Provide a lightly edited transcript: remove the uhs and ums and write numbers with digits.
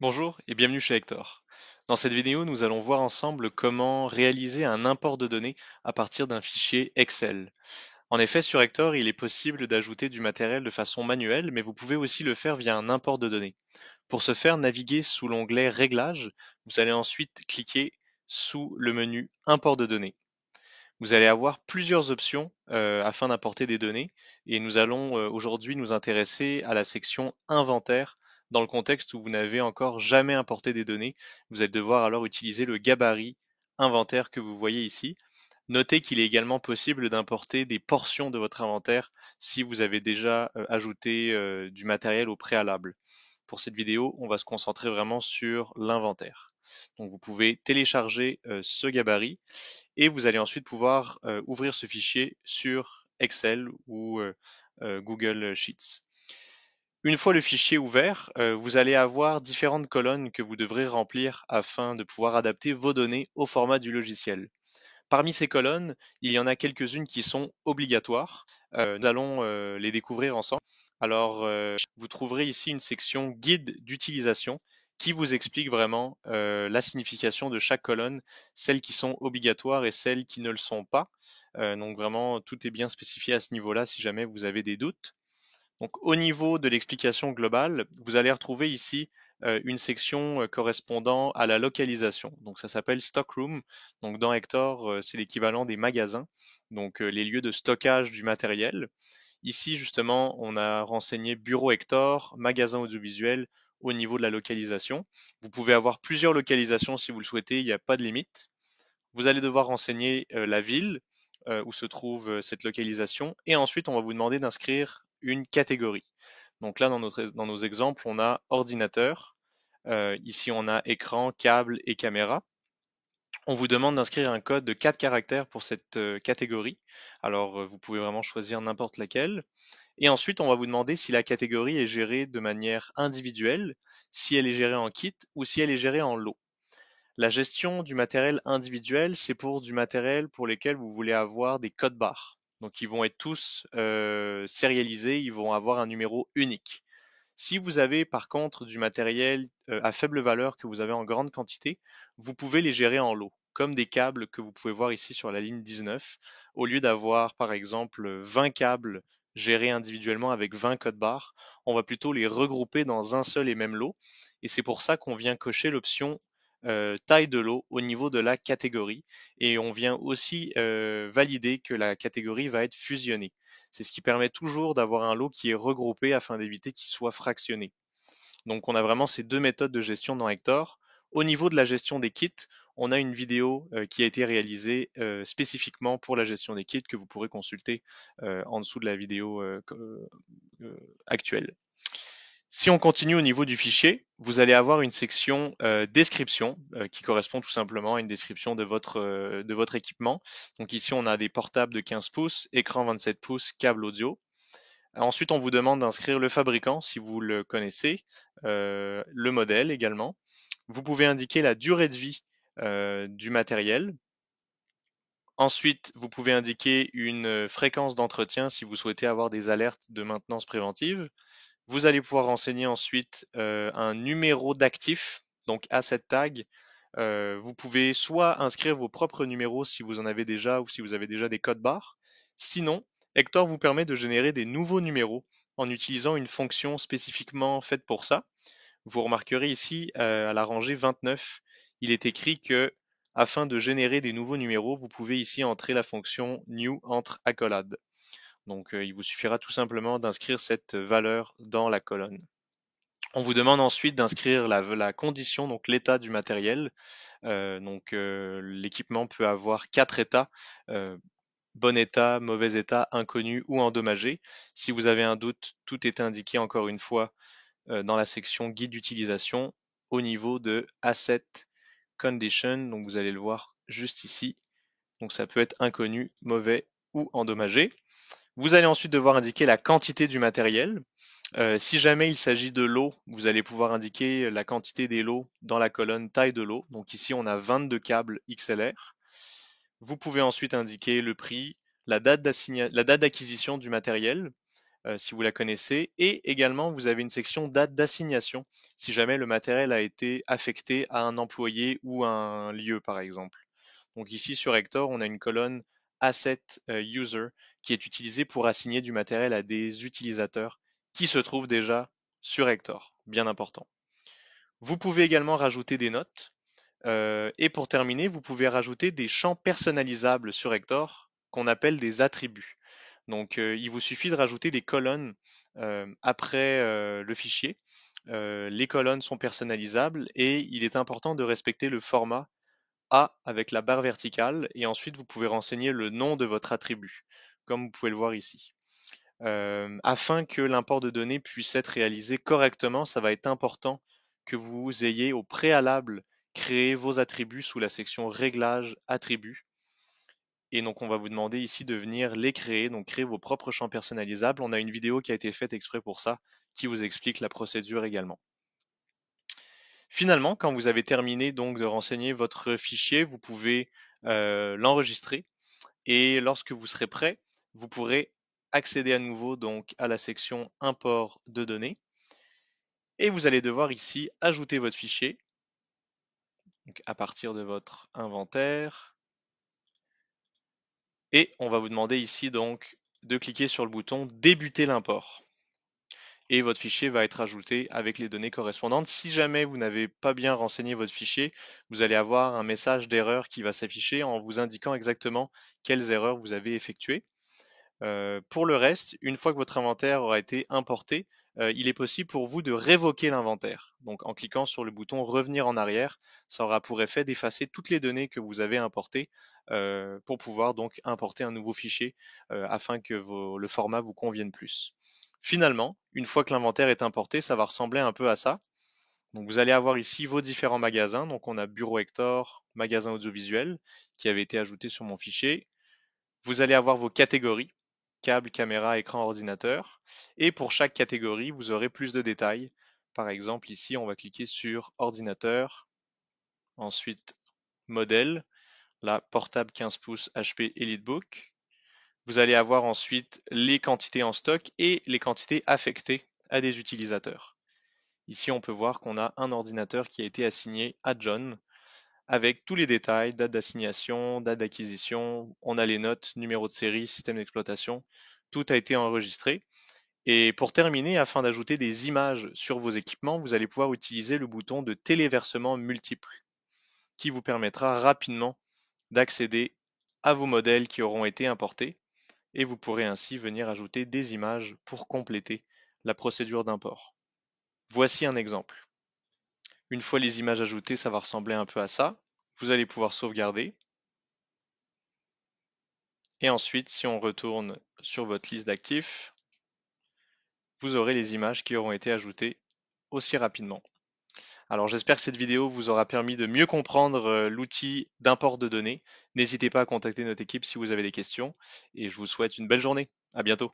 Bonjour et bienvenue chez Hector. Dans cette vidéo, nous allons voir ensemble comment réaliser un import de données à partir d'un fichier Excel. En effet, sur Hector, il est possible d'ajouter du matériel de façon manuelle, mais vous pouvez aussi le faire via un import de données. Pour ce faire, naviguez sous l'onglet Réglages. Vous allez ensuite cliquer sous le menu Import de données. Vous allez avoir plusieurs options afin d'importer des données et nous allons aujourd'hui nous intéresser à la section inventaire dans le contexte où vous n'avez encore jamais importé des données. Vous allez devoir alors utiliser le gabarit inventaire que vous voyez ici. Notez qu'il est également possible d'importer des portions de votre inventaire si vous avez déjà ajouté du matériel au préalable. Pour cette vidéo, on va se concentrer vraiment sur l'inventaire. Donc vous pouvez télécharger ce gabarit et vous allez ensuite pouvoir ouvrir ce fichier sur Excel ou Google Sheets. Une fois le fichier ouvert, vous allez avoir différentes colonnes que vous devrez remplir afin de pouvoir adapter vos données au format du logiciel. Parmi ces colonnes, il y en a quelques-unes qui sont obligatoires. Nous allons les découvrir ensemble. Alors, vous trouverez ici une section guide d'utilisation qui vous explique vraiment la signification de chaque colonne, celles qui sont obligatoires et celles qui ne le sont pas. Donc vraiment, tout est bien spécifié à ce niveau-là si jamais vous avez des doutes. Donc au niveau de l'explication globale, vous allez retrouver ici une section correspondant à la localisation. Donc ça s'appelle Stockroom. Donc dans Hector, c'est l'équivalent des magasins, donc les lieux de stockage du matériel. Ici justement, on a renseigné bureau Hector, magasin audiovisuel au niveau de la localisation. Vous pouvez avoir plusieurs localisations si vous le souhaitez, il n'y a pas de limite. Vous allez devoir renseigner la ville où se trouve cette localisation et ensuite on va vous demander d'inscrire une catégorie. Donc là, dans nos exemples, on a ordinateur, ici on a écran, câble et caméra. On vous demande d'inscrire un code de 4 caractères pour cette catégorie. Alors vous pouvez vraiment choisir n'importe laquelle. Et ensuite, on va vous demander si la catégorie est gérée de manière individuelle, si elle est gérée en kit ou si elle est gérée en lot. La gestion du matériel individuel, c'est pour du matériel pour lesquels vous voulez avoir des codes barres. Donc ils vont être tous sérialisés, ils vont avoir un numéro unique. Si vous avez par contre du matériel à faible valeur que vous avez en grande quantité, vous pouvez les gérer en lot, comme des câbles que vous pouvez voir ici sur la ligne 19. Au lieu d'avoir par exemple 20 câbles gérés individuellement avec 20 codes barres, on va plutôt les regrouper dans un seul et même lot. Et c'est pour ça qu'on vient cocher l'option taille de lot au niveau de la catégorie. Et on vient aussi valider que la catégorie va être fusionnée. C'est ce qui permet toujours d'avoir un lot qui est regroupé afin d'éviter qu'il soit fractionné. Donc on a vraiment ces deux méthodes de gestion dans Hector. Au niveau de la gestion des kits, on a une vidéo qui a été réalisée spécifiquement pour la gestion des kits que vous pourrez consulter en dessous de la vidéo actuelle. Si on continue au niveau du fichier, vous allez avoir une section description qui correspond tout simplement à une description de votre équipement. Donc ici, on a des portables de 15 pouces, écran 27 pouces, câble audio. Ensuite, on vous demande d'inscrire le fabricant si vous le connaissez, le modèle également. Vous pouvez indiquer la durée de vie du matériel. Ensuite, vous pouvez indiquer une fréquence d'entretien si vous souhaitez avoir des alertes de maintenance préventive. Vous allez pouvoir renseigner ensuite un numéro d'actif, donc asset tag. Vous pouvez soit inscrire vos propres numéros si vous en avez déjà ou si vous avez déjà des codes barres. Sinon, Hector vous permet de générer des nouveaux numéros en utilisant une fonction spécifiquement faite pour ça. Vous remarquerez ici à la rangée 29, il est écrit que afin de générer des nouveaux numéros, vous pouvez ici entrer la fonction new entre accolades. Donc il vous suffira tout simplement d'inscrire cette valeur dans la colonne. On vous demande ensuite d'inscrire la condition, donc l'état du matériel. L'équipement peut avoir quatre états, euh, bon état, mauvais état, inconnu ou endommagé. Si vous avez un doute, tout est indiqué encore une fois dans la section guide d'utilisation au niveau de Asset Condition. Donc vous allez le voir juste ici. Donc ça peut être inconnu, mauvais ou endommagé. Vous allez ensuite devoir indiquer la quantité du matériel. Si jamais il s'agit de lots, vous allez pouvoir indiquer la quantité des lots dans la colonne taille de lot. Donc ici, on a 22 câbles XLR. Vous pouvez ensuite indiquer le prix, la date d'acquisition du matériel. si vous la connaissez. Et également, vous avez une section date d'assignation, si jamais le matériel a été affecté à un employé ou à un lieu, par exemple. Donc ici, sur Hector, on a une colonne Asset User qui est utilisée pour assigner du matériel à des utilisateurs qui se trouvent déjà sur Hector. Bien important. Vous pouvez également rajouter des notes. Et pour terminer, vous pouvez rajouter des champs personnalisables sur Hector qu'on appelle des attributs. Donc, il vous suffit de rajouter des colonnes après le fichier. Les colonnes sont personnalisables et il est important de respecter le format A avec la barre verticale et ensuite vous pouvez renseigner le nom de votre attribut, comme vous pouvez le voir ici. Afin que l'import de données puisse être réalisé correctement, ça va être important que vous ayez au préalable créé vos attributs sous la section Réglages attributs. Et donc on va vous demander ici de venir les créer, donc créer vos propres champs personnalisables. On a une vidéo qui a été faite exprès pour ça, qui vous explique la procédure également. Finalement, quand vous avez terminé donc de renseigner votre fichier, vous pouvez l'enregistrer et lorsque vous serez prêt, vous pourrez accéder à nouveau donc à la section import de données et vous allez devoir ici ajouter votre fichier donc à partir de votre inventaire et on va vous demander ici donc de cliquer sur le bouton débuter l'import et votre fichier va être ajouté avec les données correspondantes. Si jamais vous n'avez pas bien renseigné votre fichier, vous allez avoir un message d'erreur qui va s'afficher en vous indiquant exactement quelles erreurs vous avez effectuées. Pour le reste, une fois que votre inventaire aura été importé, il est possible pour vous de révoquer l'inventaire. Donc en cliquant sur le bouton revenir en arrière, ça aura pour effet d'effacer toutes les données que vous avez importées pour pouvoir donc importer un nouveau fichier afin que le format vous convienne plus. Finalement, une fois que l'inventaire est importé, ça va ressembler un peu à ça. Donc vous allez avoir ici vos différents magasins. Donc on a Bureau Hector, magasin audiovisuel qui avait été ajouté sur mon fichier. Vous allez avoir vos catégories, câble, caméra, écran, ordinateur. Et pour chaque catégorie, vous aurez plus de détails. Par exemple, ici, on va cliquer sur ordinateur, ensuite modèle, là, portable 15 pouces HP EliteBook. Vous allez avoir ensuite les quantités en stock et les quantités affectées à des utilisateurs. Ici, on peut voir qu'on a un ordinateur qui a été assigné à John avec tous les détails, date d'assignation, date d'acquisition, on a les notes, numéro de série, système d'exploitation, tout a été enregistré. Et pour terminer, afin d'ajouter des images sur vos équipements, vous allez pouvoir utiliser le bouton de téléversement multiple qui vous permettra rapidement d'accéder à vos modèles qui auront été importés et vous pourrez ainsi venir ajouter des images pour compléter la procédure d'import. Voici un exemple. Une fois les images ajoutées, ça va ressembler un peu à ça. Vous allez pouvoir sauvegarder. Et ensuite, si on retourne sur votre liste d'actifs, vous aurez les images qui auront été ajoutées aussi rapidement. Alors j'espère que cette vidéo vous aura permis de mieux comprendre l'outil d'import de données. N'hésitez pas à contacter notre équipe si vous avez des questions et je vous souhaite une belle journée. À bientôt.